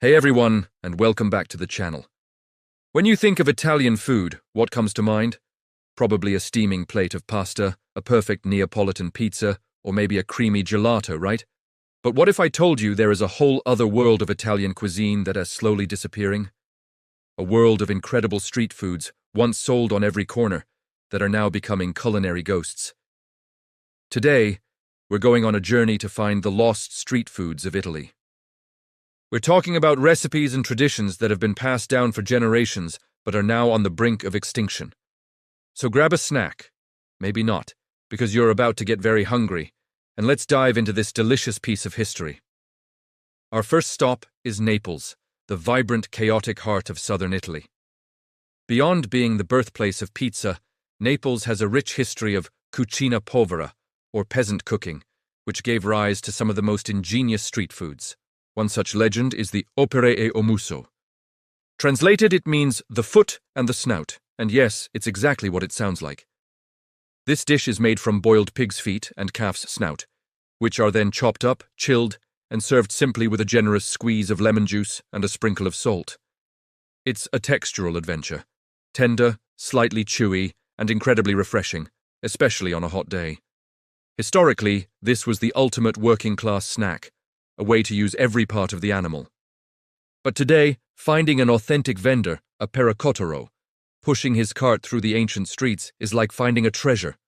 Hey everyone, and welcome back to the channel. When you think of Italian food, what comes to mind? Probably a steaming plate of pasta, a perfect Neapolitan pizza, or maybe a creamy gelato, right? But what if I told you there is a whole other world of Italian cuisine that is slowly disappearing? A world of incredible street foods, once sold on every corner, that are now becoming culinary ghosts. Today, we're going on a journey to find the lost street foods of Italy. We're talking about recipes and traditions that have been passed down for generations but are now on the brink of extinction. So grab a snack, maybe not, because you're about to get very hungry, and let's dive into this delicious piece of history. Our first stop is Naples, the vibrant, chaotic heart of southern Italy. Beyond being the birthplace of pizza, Naples has a rich history of cucina povera, or peasant cooking, which gave rise to some of the most ingenious street foods. One such legend is the opere e omuso. Translated, it means the foot and the snout, and yes, it's exactly what it sounds like. This dish is made from boiled pig's feet and calf's snout, which are then chopped up, chilled, and served simply with a generous squeeze of lemon juice and a sprinkle of salt. It's a textural adventure, tender, slightly chewy, and incredibly refreshing, especially on a hot day. Historically, this was the ultimate working-class snack, a way to use every part of the animal. But today, finding an authentic vendor, a pericottero, pushing his cart through the ancient streets is like finding a treasure.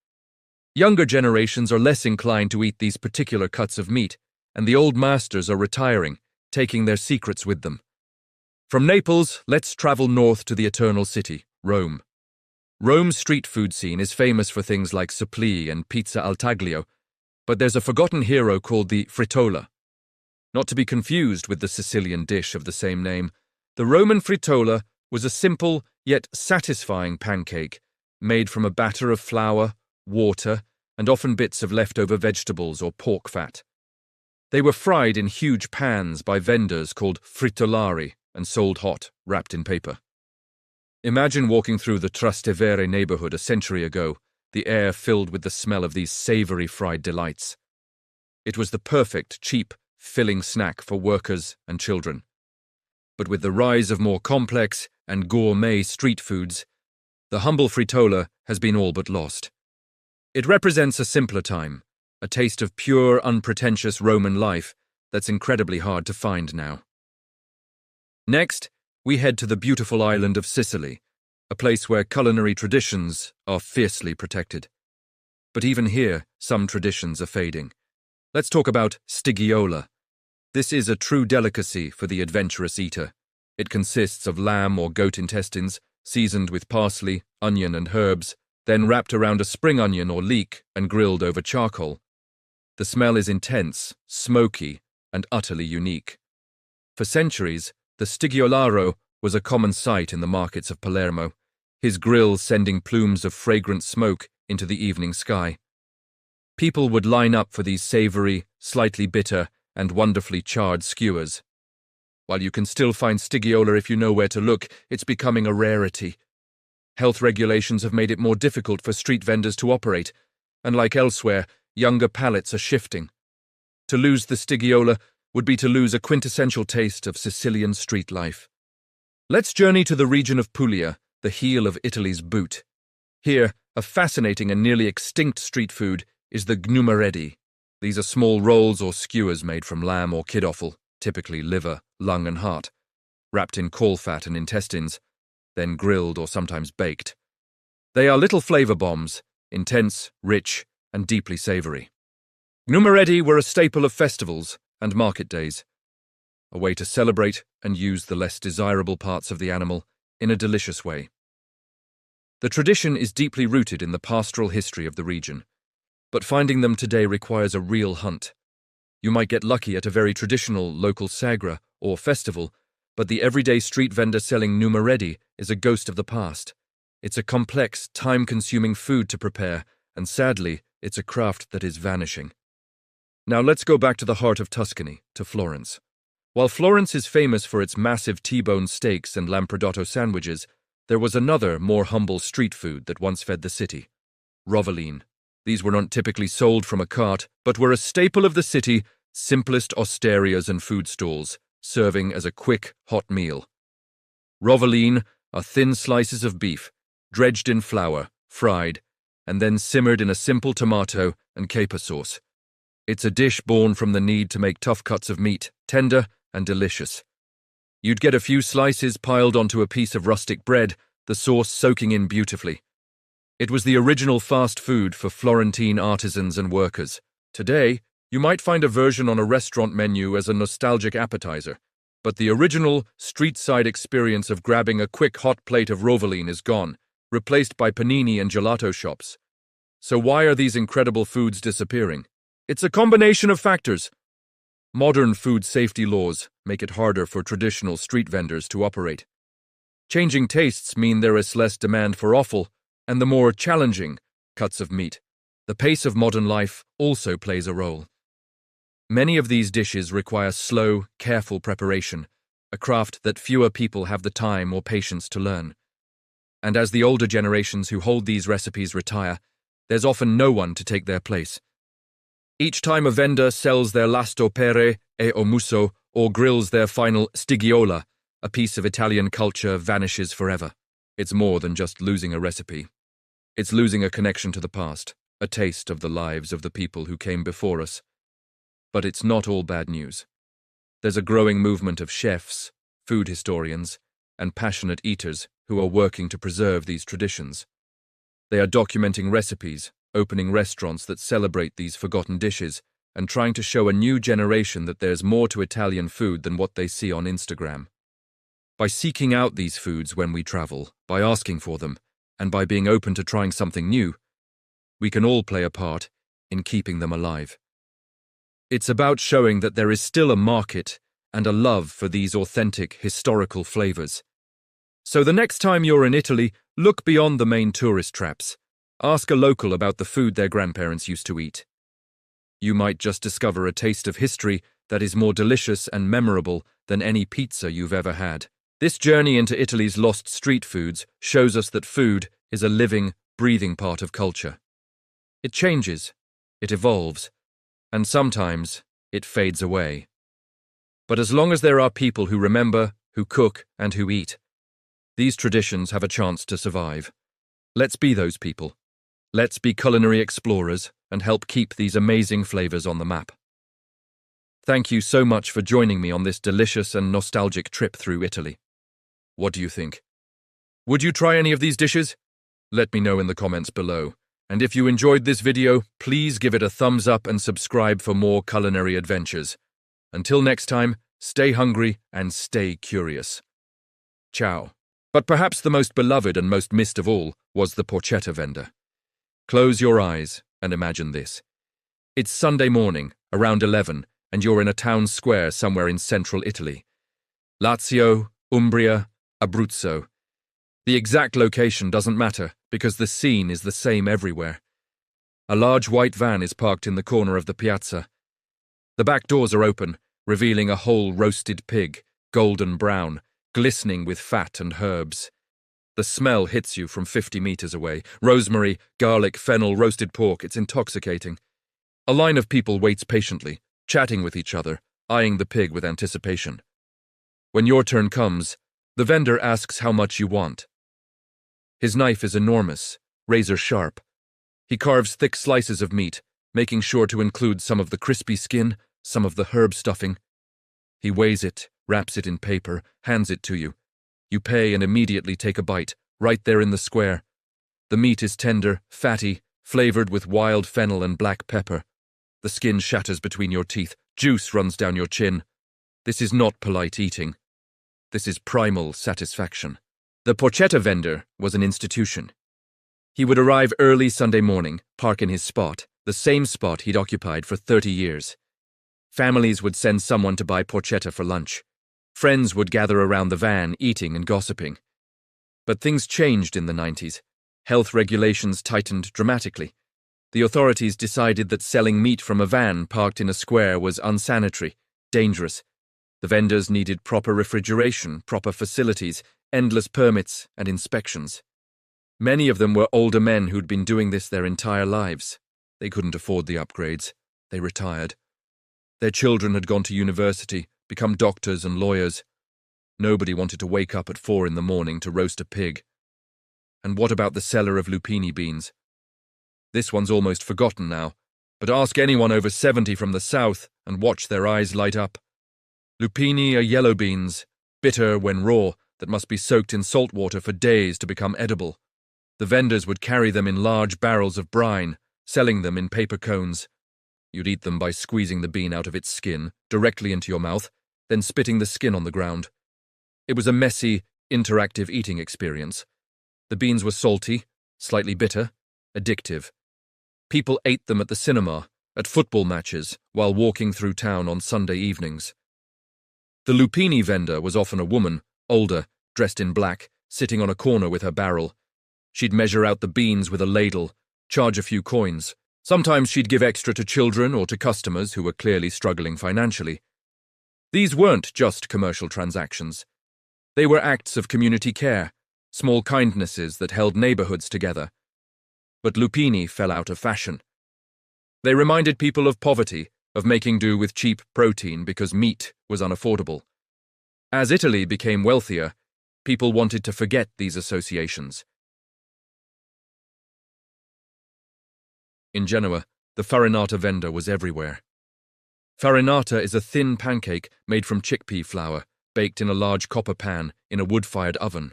Younger generations are less inclined to eat these particular cuts of meat, and the old masters are retiring, taking their secrets with them. From Naples, let's travel north to the eternal city, Rome. Rome's street food scene is famous for things like suppli and pizza al taglio, but there's a forgotten hero called the frittola. Not to be confused with the Sicilian dish of the same name, the Roman frittola was a simple yet satisfying pancake made from a batter of flour, water, and often bits of leftover vegetables or pork fat. They were fried in huge pans by vendors called frittolari and sold hot, wrapped in paper. Imagine walking through the Trastevere neighborhood a century ago, the air filled with the smell of these savory fried delights. It was the perfect, cheap, filling snack for workers and children. But with the rise of more complex and gourmet street foods, the humble frittola has been all but lost. It represents a simpler time, a taste of pure, unpretentious Roman life that's incredibly hard to find now. Next, we head to the beautiful island of Sicily, a place where culinary traditions are fiercely protected. But even here, some traditions are fading. Let's talk about stigiola. This is a true delicacy for the adventurous eater. It consists of lamb or goat intestines, seasoned with parsley, onion, and herbs, then wrapped around a spring onion or leek and grilled over charcoal. The smell is intense, smoky, and utterly unique. For centuries, the stigiolaro was a common sight in the markets of Palermo, his grill sending plumes of fragrant smoke into the evening sky. People would line up for these savory, slightly bitter, and wonderfully charred skewers. While you can still find stigiola if you know where to look, it's becoming a rarity. Health regulations have made it more difficult for street vendors to operate, and like elsewhere, younger palates are shifting. To lose the stigiola would be to lose a quintessential taste of Sicilian street life. Let's journey to the region of Puglia, the heel of Italy's boot. Here, a fascinating and nearly extinct street food is the gnumereddi. These are small rolls or skewers made from lamb or kid offal, typically liver, lung, and heart, wrapped in caul fat and intestines, then grilled or sometimes baked. They are little flavor bombs, intense, rich, and deeply savory. Gnumereddi were a staple of festivals and market days, a way to celebrate and use the less desirable parts of the animal in a delicious way. The tradition is deeply rooted in the pastoral history of the region, but finding them today requires a real hunt. You might get lucky at a very traditional local sagra or festival, but the everyday street vendor selling gnumereddi is a ghost of the past. It's a complex, time-consuming food to prepare, and sadly, it's a craft that is vanishing. Now let's go back to the heart of Tuscany, to Florence. While Florence is famous for its massive T-bone steaks and lampredotto sandwiches, there was another, more humble street food that once fed the city: rovaline. These were not typically sold from a cart, but were a staple of the city, simplest osterias and food stalls, serving as a quick, hot meal. Rovaline are thin slices of beef, dredged in flour, fried, and then simmered in a simple tomato and caper sauce. It's a dish born from the need to make tough cuts of meat, tender and delicious. You'd get a few slices piled onto a piece of rustic bread, the sauce soaking in beautifully. It was the original fast food for Florentine artisans and workers. Today, you might find a version on a restaurant menu as a nostalgic appetizer, but the original street-side experience of grabbing a quick hot plate of rovaline is gone, replaced by panini and gelato shops. So why are these incredible foods disappearing? It's a combination of factors. Modern food safety laws make it harder for traditional street vendors to operate. Changing tastes mean there is less demand for offal and the more challenging cuts of meat. The pace of modern life also plays a role. Many of these dishes require slow, careful preparation, a craft that fewer people have the time or patience to learn. And as the older generations who hold these recipes retire, there's often no one to take their place. Each time a vendor sells their lasto pere e omuso or grills their final stigiola, a piece of Italian culture vanishes forever. It's more than just losing a recipe. It's losing a connection to the past, a taste of the lives of the people who came before us. But it's not all bad news. There's a growing movement of chefs, food historians, and passionate eaters who are working to preserve these traditions. They are documenting recipes, opening restaurants that celebrate these forgotten dishes, and trying to show a new generation that there's more to Italian food than what they see on Instagram. By seeking out these foods when we travel, by asking for them, and by being open to trying something new, we can all play a part in keeping them alive. It's about showing that there is still a market and a love for these authentic, historical flavors. So the next time you're in Italy, look beyond the main tourist traps. Ask a local about the food their grandparents used to eat. You might just discover a taste of history that is more delicious and memorable than any pizza you've ever had. This journey into Italy's lost street foods shows us that food is a living, breathing part of culture. It changes, it evolves, and sometimes it fades away. But as long as there are people who remember, who cook, and who eat, these traditions have a chance to survive. Let's be those people. Let's be culinary explorers and help keep these amazing flavors on the map. Thank you so much for joining me on this delicious and nostalgic trip through Italy. What do you think? Would you try any of these dishes? Let me know in the comments below. And if you enjoyed this video, please give it a thumbs up and subscribe for more culinary adventures. Until next time, stay hungry and stay curious. Ciao. But perhaps the most beloved and most missed of all was the porchetta vendor. Close your eyes and imagine this. It's Sunday morning, around 11, and you're in a town square somewhere in central Italy. Lazio, Umbria, Abruzzo. The exact location doesn't matter because the scene is the same everywhere. A large white van is parked in the corner of the piazza. The back doors are open, revealing a whole roasted pig, golden brown, glistening with fat and herbs. The smell hits you from 50 meters away. Rosemary, garlic, fennel, roasted pork, it's intoxicating. A line of people waits patiently, chatting with each other, eyeing the pig with anticipation. When your turn comes, the vendor asks how much you want. His knife is enormous, razor sharp. He carves thick slices of meat, making sure to include some of the crispy skin, some of the herb stuffing. He weighs it, wraps it in paper, hands it to you. You pay and immediately take a bite, right there in the square. The meat is tender, fatty, flavored with wild fennel and black pepper. The skin shatters between your teeth, juice runs down your chin. This is not polite eating. This is primal satisfaction. The porchetta vendor was an institution. He would arrive early Sunday morning, park in his spot, the same spot he'd occupied for 30 years. Families would send someone to buy porchetta for lunch. Friends would gather around the van, eating and gossiping. But things changed in the 90s. Health regulations tightened dramatically. The authorities decided that selling meat from a van parked in a square was unsanitary, dangerous. The vendors needed proper refrigeration, proper facilities, endless permits and inspections. Many of them were older men who'd been doing this their entire lives. They couldn't afford the upgrades. They retired. Their children had gone to university, become doctors and lawyers. Nobody wanted to wake up at 4 in the morning to roast a pig. And what about the seller of Lupini beans? This one's almost forgotten now, but ask anyone over 70 from the south and watch their eyes light up. Lupini are yellow beans, bitter when raw, that must be soaked in salt water for days to become edible. The vendors would carry them in large barrels of brine, selling them in paper cones. You'd eat them by squeezing the bean out of its skin, directly into your mouth, then spitting the skin on the ground. It was a messy, interactive eating experience. The beans were salty, slightly bitter, addictive. People ate them at the cinema, at football matches, while walking through town on Sunday evenings. The Lupini vendor was often a woman, older, dressed in black, sitting on a corner with her barrel. She'd measure out the beans with a ladle, charge a few coins. Sometimes she'd give extra to children or to customers who were clearly struggling financially. These weren't just commercial transactions. They were acts of community care, small kindnesses that held neighborhoods together. But Lupini fell out of fashion. They reminded people of poverty, of making do with cheap protein because meat was unaffordable. As Italy became wealthier, people wanted to forget these associations. In Genoa, the Farinata vendor was everywhere. Farinata is a thin pancake made from chickpea flour, baked in a large copper pan in a wood-fired oven.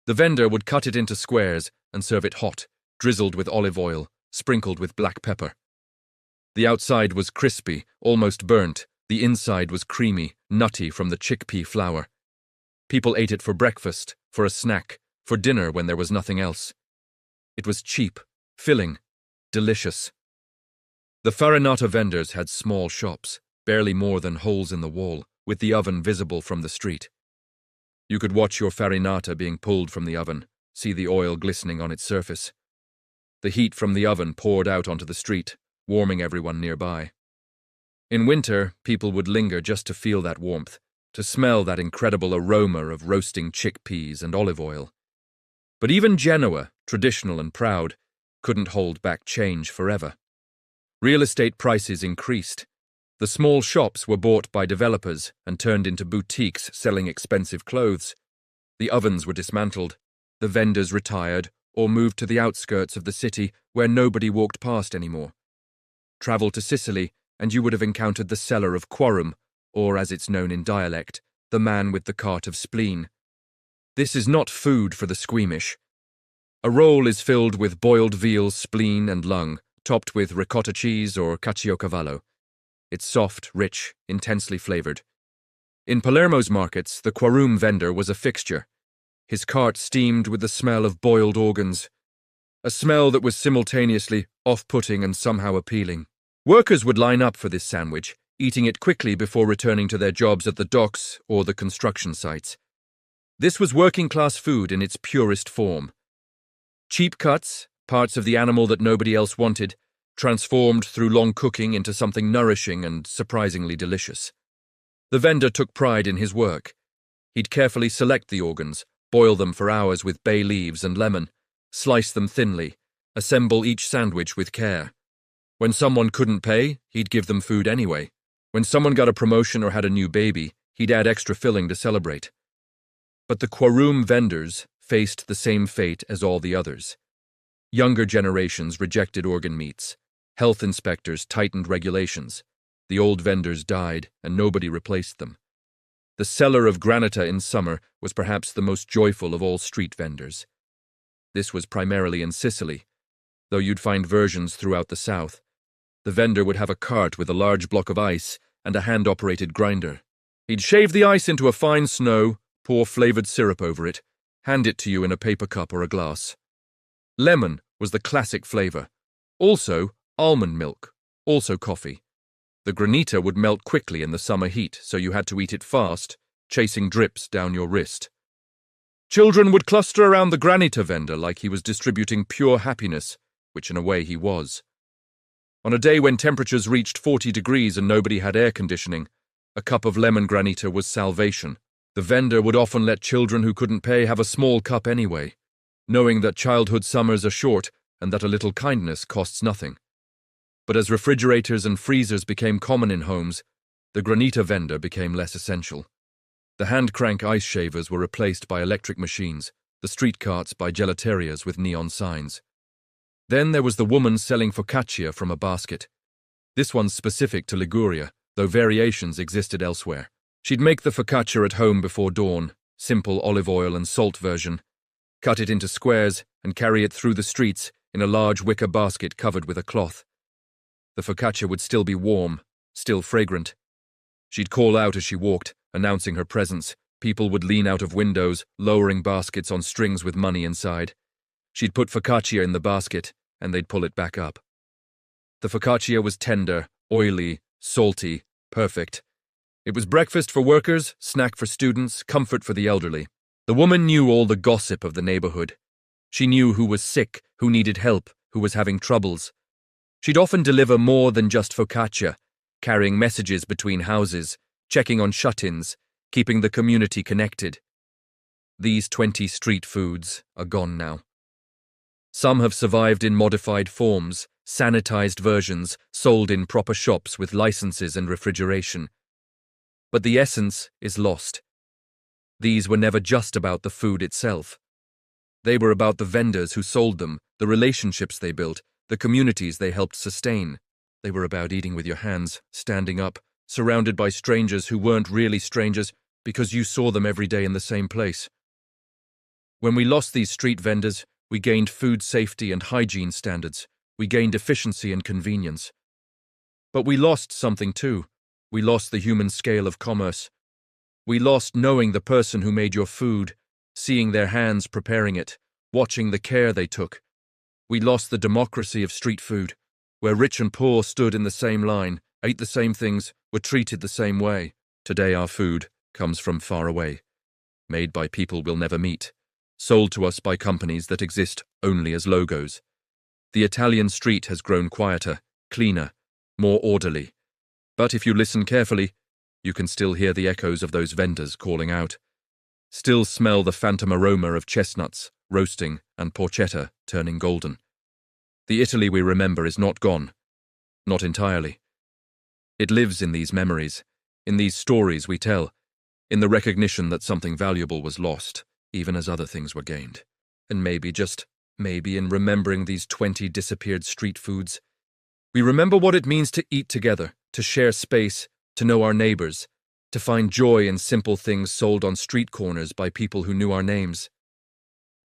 The vendor would cut it into squares and serve it hot, drizzled with olive oil, sprinkled with black pepper. The outside was crispy, almost burnt. The inside was creamy, nutty from the chickpea flour. People ate it for breakfast, for a snack, for dinner when there was nothing else. It was cheap, filling, delicious. The Farinata vendors had small shops, barely more than holes in the wall, with the oven visible from the street. You could watch your Farinata being pulled from the oven, see the oil glistening on its surface. The heat from the oven poured out onto the street, warming everyone nearby. In winter, people would linger just to feel that warmth, to smell that incredible aroma of roasting chickpeas and olive oil. But even Genoa, traditional and proud, couldn't hold back change forever. Real estate prices increased. The small shops were bought by developers and turned into boutiques selling expensive clothes. The ovens were dismantled. The vendors retired or moved to the outskirts of the city where nobody walked past anymore. Travel to Sicily, and you would have encountered the seller of Quarume, or as it's known in dialect, the man with the cart of Spleen. This is not food for the squeamish. A roll is filled with boiled veal, spleen, and lung, topped with ricotta cheese or caciocavallo. It's soft, rich, intensely flavored. In Palermo's markets, the Quarume vendor was a fixture. His cart steamed with the smell of boiled organs, a smell that was simultaneously off-putting and somehow appealing. Workers would line up for this sandwich, eating it quickly before returning to their jobs at the docks or the construction sites. This was working-class food in its purest form. Cheap cuts, parts of the animal that nobody else wanted, transformed through long cooking into something nourishing and surprisingly delicious. The vendor took pride in his work. He'd carefully select the organs, boil them for hours with bay leaves and lemon, slice them thinly, assemble each sandwich with care. When someone couldn't pay, he'd give them food anyway. When someone got a promotion or had a new baby, he'd add extra filling to celebrate. But the Quarume vendors faced the same fate as all the others. Younger generations rejected organ meats. Health inspectors tightened regulations. The old vendors died, and nobody replaced them. The seller of Granita in summer was perhaps the most joyful of all street vendors. This was primarily in Sicily, though you'd find versions throughout the south. The vendor would have a cart with a large block of ice and a hand-operated grinder. He'd shave the ice into a fine snow, pour flavored syrup over it, hand it to you in a paper cup or a glass. Lemon was the classic flavor. Also, almond milk. Also coffee. The Granita would melt quickly in the summer heat, so you had to eat it fast, chasing drips down your wrist. Children would cluster around the Granita vendor like he was distributing pure happiness, which in a way he was. On a day when temperatures reached 40 degrees and nobody had air conditioning, a cup of lemon Granita was salvation. The vendor would often let children who couldn't pay have a small cup anyway, knowing that childhood summers are short and that a little kindness costs nothing. But as refrigerators and freezers became common in homes, the Granita vendor became less essential. The hand-crank ice shavers were replaced by electric machines, the street carts by gelaterias with neon signs. Then there was the woman selling focaccia from a basket. This one's specific to Liguria, though variations existed elsewhere. She'd make the focaccia at home before dawn, simple olive oil and salt version, cut it into squares and carry it through the streets in a large wicker basket covered with a cloth. The focaccia would still be warm, still fragrant. She'd call out as she walked, announcing her presence. People would lean out of windows, lowering baskets on strings with money inside. She'd put focaccia in the basket, and they'd pull it back up. The focaccia was tender, oily, salty, perfect. It was breakfast for workers, snack for students, comfort for the elderly. The woman knew all the gossip of the neighborhood. She knew who was sick, who needed help, who was having troubles. She'd often deliver more than just focaccia, carrying messages between houses, checking on shut-ins, keeping the community connected. These 20 street foods are gone now. Some have survived in modified forms, sanitized versions, sold in proper shops with licenses and refrigeration. But the essence is lost. These were never just about the food itself. They were about the vendors who sold them, the relationships they built, the communities they helped sustain. They were about eating with your hands, standing up, surrounded by strangers who weren't really strangers because you saw them every day in the same place. When we lost these street vendors, we gained food safety and hygiene standards. We gained efficiency and convenience. But we lost something too. We lost the human scale of commerce. We lost knowing the person who made your food, seeing their hands preparing it, watching the care they took. We lost the democracy of street food, where rich and poor stood in the same line, ate the same things, were treated the same way. Today our food comes from far away, made by people we'll never meet, sold to us by companies that exist only as logos. The Italian street has grown quieter, cleaner, more orderly. But if you listen carefully, you can still hear the echoes of those vendors calling out. Still smell the phantom aroma of chestnuts, roasting, and porchetta turning golden. The Italy we remember is not gone. Not entirely. It lives in these memories, in these stories we tell, in the recognition that something valuable was lost, even as other things were gained. And maybe, just maybe, in remembering these 20 disappeared street foods, we remember what it means to eat together, to share space, to know our neighbors, to find joy in simple things sold on street corners by people who knew our names.